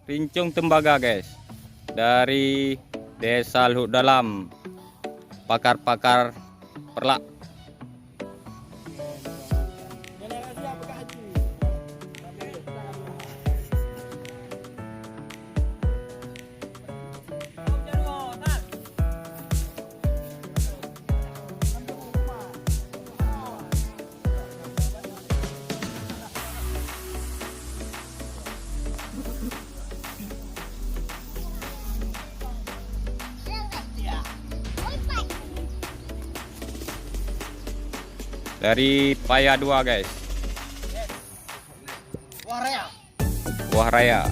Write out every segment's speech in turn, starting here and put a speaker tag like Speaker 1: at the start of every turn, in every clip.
Speaker 1: Rincung tembaga guys, dari Desa Luhuk Dalam, pakar-pakar perlak. Dari Paya 2 guys. Buah Raya.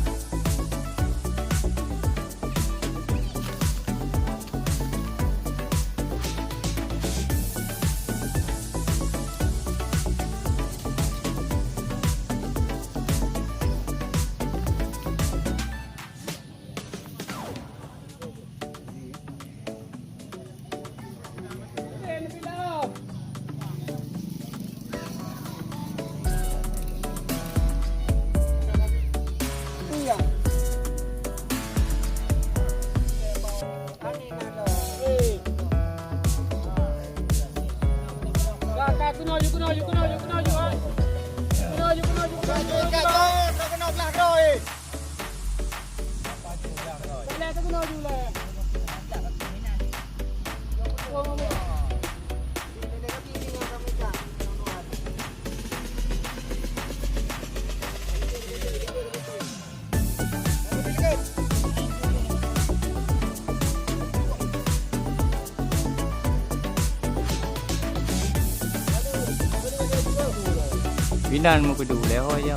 Speaker 1: Binan mo kudu leho ya.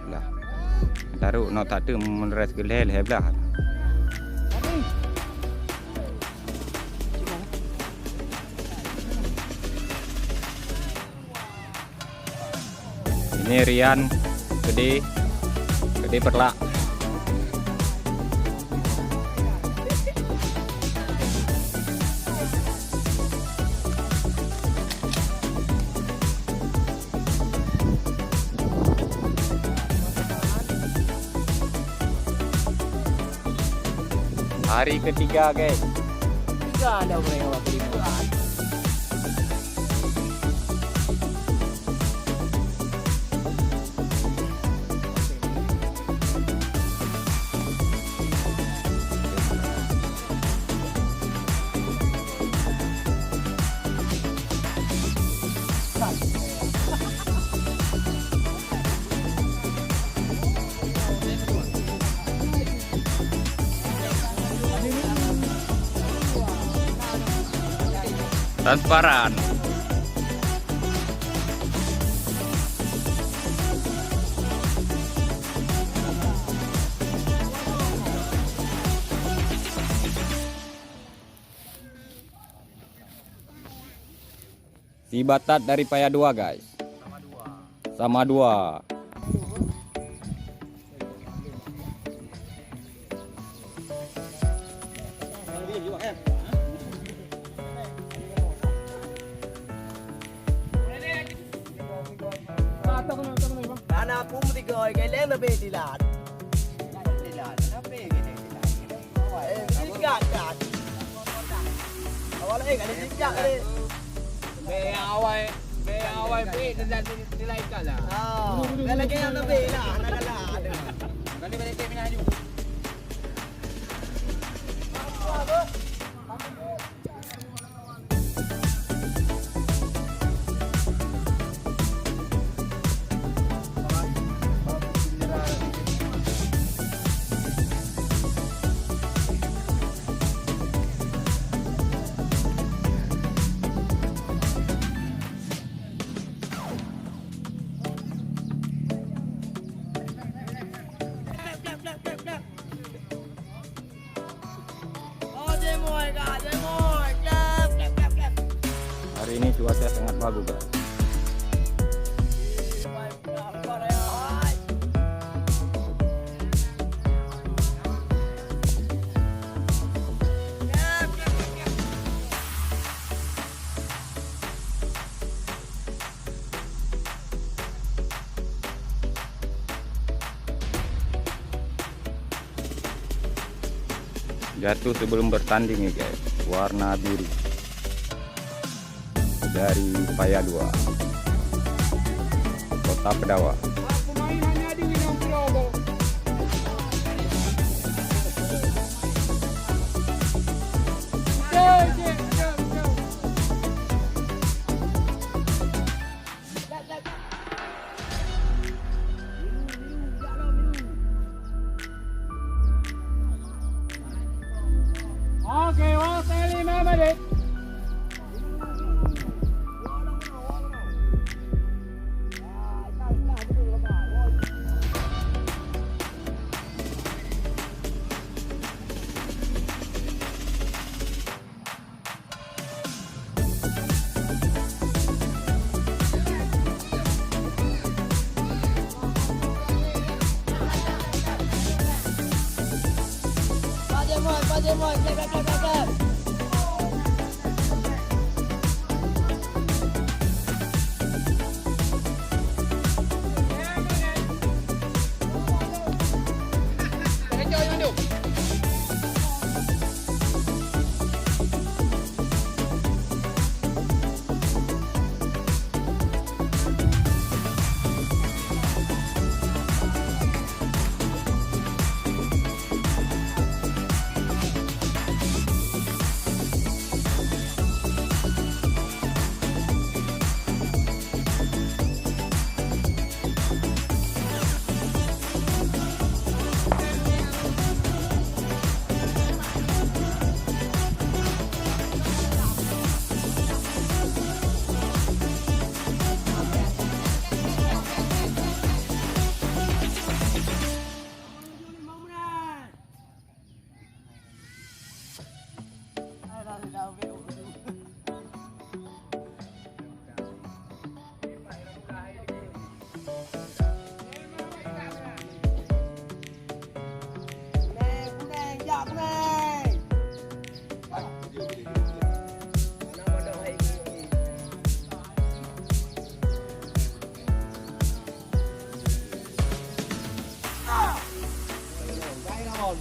Speaker 1: Lah. Taruh no tak ada meneras gelel hebelah. Ini Rian gede perlak. Hari ketiga guys. Tiga ada mereka waktu ini. Transparan. Si batat dari Paya 2 guys. Sama dua.
Speaker 2: Ana pun tiga cái lên là về đi làm. Nó về cái này đi gạt gạt. Awal cái này đi gạt đi.
Speaker 3: Về awal về dan dilaikan lah.
Speaker 2: Cái này cái nó về là nó là.
Speaker 3: Kali balik ke Minaju.
Speaker 1: Hari ini cuaca sangat bagus guys. Jatuh sebelum bertanding nih guys. Warna biru dari Payadua, Kota Pedawa.
Speaker 3: Pemain hanya di Winong Pirogo. Oke, waktu 5 menit.
Speaker 2: Pak Jemon, cek.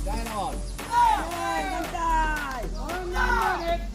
Speaker 3: Gairon.
Speaker 2: Santai.